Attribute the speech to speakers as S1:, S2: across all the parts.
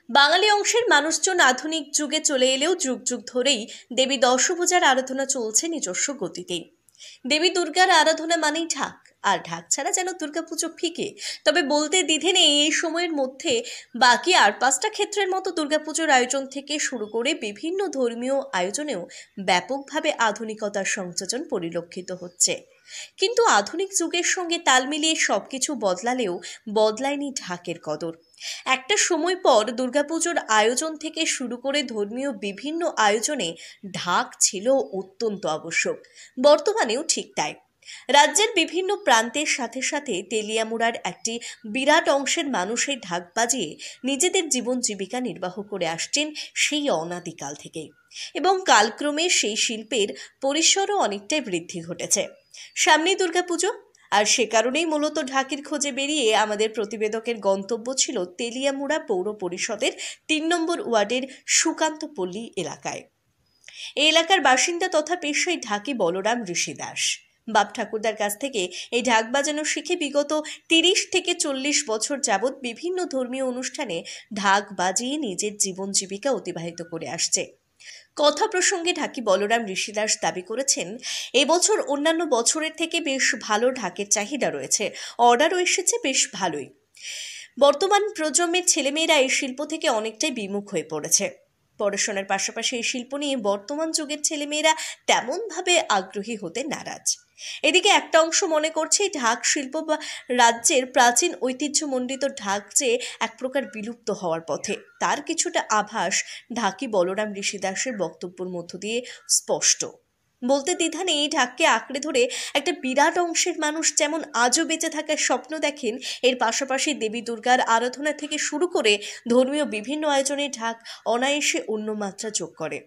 S1: বাঙালি অংশের মানুষজন আধুনিক যুগে চলে এলেও যুগ যুগ ধরেই দেবী দশভুজার আরাধনা চলছে নিজস্ব গতিতে। দেবী দুর্গার আরাধনা মানেই ঢাক, আর ঢাক ছাড়া যেন দুর্গাপুজো ফিকে। তবে বলতে দ্বিধে নেই, এই সময়ের মধ্যে বাকি আর 5টা ক্ষেত্রের মতো দুর্গাপুজোর আয়োজন থেকে শুরু করে বিভিন্ন ধর্মীয় আয়োজনেও ব্যাপকভাবে আধুনিকতার সংযোজন পরিলক্ষিত হচ্ছে। কিন্তু আধুনিক যুগের সঙ্গে তাল মিলিয়ে সবকিছু বদলালেও বদলায়নি ঢাকের কদর। একটা সময় পর দুর্গাপুজোর আয়োজন থেকে শুরু করে ধর্মীয় বিভিন্ন আয়োজনে ঢাক ছিল অত্যন্ত আবশ্যক, বর্তমানেও ঠিক তাই। রাজ্যের বিভিন্ন প্রান্তের সাথে সাথে তেলিয়ামুড়ার একটি বিরাট অংশের মানুষের ঢাক বাজিয়ে নিজেদের জীবন জীবিকা নির্বাহ করে আসছেন সেই অনাদিকাল থেকেই, এবং কালক্রমে সেই শিল্পের পরিসরও অনেকটাই বৃদ্ধি ঘটেছে। সামনেই দুর্গাপুজো, আর সে কারণেই মূলত ঢাকের খোঁজে বেরিয়ে আমাদের প্রতিবেদকের গন্তব্য ছিল তেলিয়ামুড়া পৌর পরিষদের 3 নম্বর ওয়ার্ডের সুকান্তপল্লী এলাকায়। এই এলাকার বাসিন্দা তথা পেশায় ঢাকি বলরাম ঋষি দাস বাপ ঠাকুরদার কাছ থেকে এই ঢাক বাজানো শিখে বিগত 30 থেকে 40 বছর যাবৎ বিভিন্ন ধর্মীয় অনুষ্ঠানে ঢাক বাজিয়ে নিজের জীবন জীবিকা অতিবাহিত করে আসছে। কথা প্রসঙ্গে ঢাকি বলরাম ঋষি দাস দাবি করেছেন, এবছর অন্যান্য বছরের থেকে বেশ ভালো ঢাকের চাহিদা রয়েছে, অর্ডারও এসেছে বেশ ভালোই। বর্তমান প্রজন্মের ছেলেমেয়েরা এই শিল্প থেকে অনেকটাই বিমুখ হয়ে পড়েছে। পড়াশোনার পাশাপাশি এই শিল্প নিয়ে বর্তমান যুগের ছেলেমেয়েরা তেমনভাবে আগ্রহী হতে নারাজ। এদিকে একটা অংশ মনে করছে ঢাক শিল্প বা রাজ্যের প্রাচীন ঐতিহ্যমণ্ডিত ঢাক যে এক প্রকার বিলুপ্ত হওয়ার পথে, তার কিছুটা আভাস ঢাকি বলরাম ঋষি দাসের বক্তব্যের মধ্য দিয়ে স্পষ্ট। বলতে দ্বিধা নেই, ঢাককে আঁকড়ে ধরে একটা বিরাট অংশের মানুষ যেমন আজও বেঁচে থাকার স্বপ্ন দেখেন, এর পাশাপাশি দেবী দুর্গার আরাধনা থেকে শুরু করে ধর্মীয় বিভিন্ন আয়োজনে ঢাক অনায়াসে অন্য মাত্রা যোগ করে।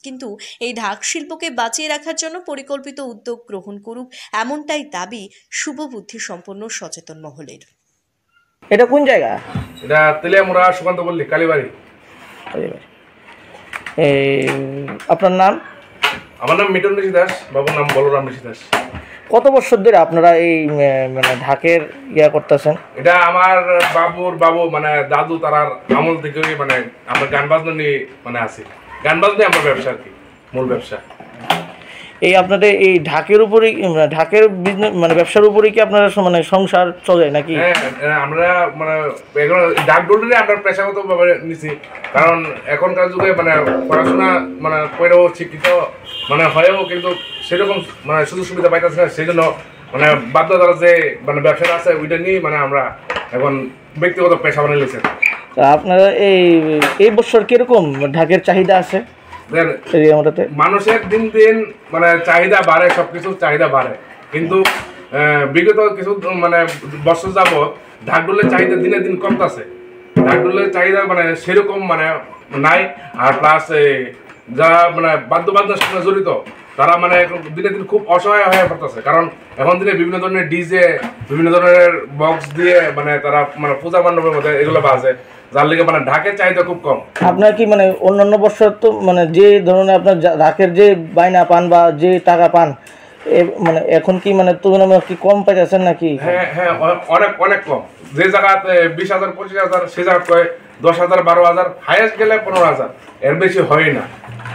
S1: কিন্তু এই ঢাক শিল্পকে বাঁচিয়ে রাখার জন্য পরিকল্পিত উদ্যোগ গ্রহণ করুক, এমনটাই দাবি শুভবুদ্ধি সম্পন্ন সচেতন মহলের।
S2: এটা কোন জায়গা?
S3: এটা তেলিয়ামুড়া সুকান্তপল্লী কালীবাড়ি।
S2: আপনার নাম?
S3: আমার নাম মিটন ঋষি দাস, বাবুর নাম বলরাম ঋষি দাস।
S2: কত বছর ধরে আপনারা এই মানে ঢাকের ইয়া করতেছেন?
S3: এটা আমার বাবু মানে দাদু তারার আমল থেকে মানে আমরা গান বাজনা নিয়ে মানে আছি। গান বাজনা আমার ব্যবসা আর কি, মূল ব্যবসা।
S2: এই আপনাদের এই ঢাকের উপরেই, ঢাকের বিজনেস মানে ব্যবসার উপরেই কি আপনারা মানে সংসার চলে নাকি?
S3: হ্যাঁ, আমরা মানে এখন ঢাক ডোলটাই আমরা পেশাগতভাবে নিছি, কারণ এখনকার যুগে মানে পড়াশোনা মানে করেও শিক্ষিত মানে হয়েও কিন্তু সেরকম মানে সুযোগ সুবিধা পাইতেছে না। সেই জন্য মানে বাধ্যতারা যে মানে ব্যবসাটা আছে ওইটা নিয়ে মানে আমরা এখন ব্যক্তিগত পেশা বানিয়ে নিয়েছি।
S2: আপনারা এই বছর কিরকম ঢাকের চাহিদা আছে?
S3: মানুষের দিন দিন মানে চাহিদা বাড়ে, সবকিছু চাহিদা বাড়ে, কিন্তু বিগত কিছু মানে বছর যাবৎ ঢাকঢোলের চাহিদা দিনে দিন কমতেছে। ঢাকঢোলের চাহিদা মানে সেরকম মানে নাই। আর প্লাস যারা মানে বাদ্যবাদনের সঙ্গে জড়িত তারা মানে দিনে দিন খুব অসহায় হয়ে পড়তেছে, কারণ এখন দিনে বিভিন্ন ধরনের ডিজে, বিভিন্ন ধরনের বক্স দিয়ে মানে তারা মানে পূজা মণ্ডপের মধ্যে এগুলো বাজে, যার লিগে মানে ঢাকের চাহিদা খুব কম।
S2: আপনার কি মানে অন্যান্য বছর তো মানে যে ধরনের আপনার ঢাকের যে বায়না পান বা যে টাকা পান মানে এখন কি মানে তুলনামূলক কি কম পাইতেছেন নাকি?
S3: হ্যাঁ, অনেক কম। যে জায়গাতে 20,000 25,000 সে জায়গায় 10,000 12,000, হাইয়েস্ট গেলে 15,000, এর বেশি হয় না।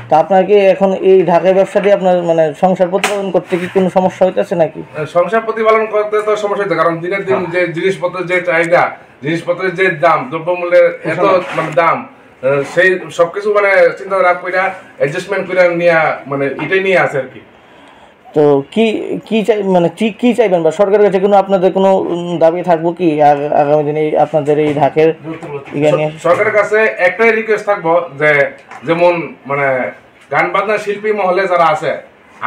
S2: তা আপনার কি এখন এই ঢাকের ব্যবসা দিয়ে আপনার মানে সংসার প্রতিপালন করতে কি কোনো সমস্যা হইতেছে নাকি?
S3: সংসার প্রতিপালন করতে তো সমস্যা হচ্ছে, কারণ দিনের দিন যে জিনিসপত্রের যে চাহিদা, জিনিসপত্রের যে দাম, দ্রব্যমূল্যের এত মানে দাম, সেই সবকিছু মানে চিন্তা করে অ্যাডজাস্টমেন্ট করে নিয়ে মানে এটাই নিয়ে আছে আর কি।
S2: তো কি চাই মানে কি চাইবেন বা সরকারের কাছে কোনো আপনাদের কোনো দাবি থাকবো কি আগামী দিনে আপনাদের এই ঢাকের?
S3: সরকারের কাছে একটাই রিকোয়েস্ট থাকবো যে যেমন মানে গান বাজনা শিল্পী মহলে যারা আছে,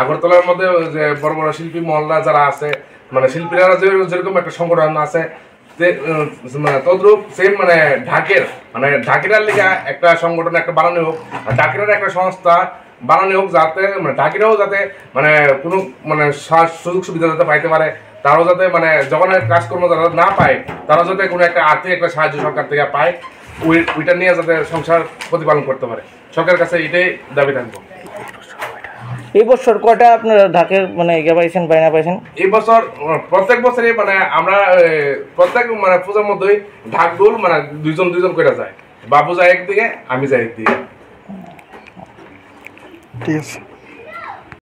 S3: আগরতলার মধ্যে যে বড় বড় শিল্পী মহল্লা যারা আছে, মানে শিল্পীরা যেরকম একটা সংগঠন আছে, তদ্রুপ সেম মানে ঢাকের লিগা একটা সংগঠন একটা বানানো হোক, আর ঢাকের একটা সংস্থা বানানো হোক, যাতে মানে ঢাকিরাও যাতে মানে কোনো মানে সুযোগ সুবিধা যাতে পাইতে পারে, তারাও যাতে মানে যখন কাজকর্ম যারা না পায় তারাও যাতে কোনো একটা আর্থিক একটা সাহায্য সরকার থেকে পায়, ওইটা নিয়ে যাতে সংসার প্রতিপালন করতে পারে। সরকারের কাছে এটাই দাবি থাকবো।
S2: এই বছর কয়টা আপনারা ঢাকের মানে ইয়ে পাইছেন, বায়না পাইছেন?
S3: এই বছর প্রত্যেক বছরই মানে আমরা প্রত্যেক মানে পূজার মধ্যেই ঢাক ডোল মানে দুইজন করে যায়। বাবু যায় একদিকে, আমি যাই একদিকে।
S4: ঠিক আছে।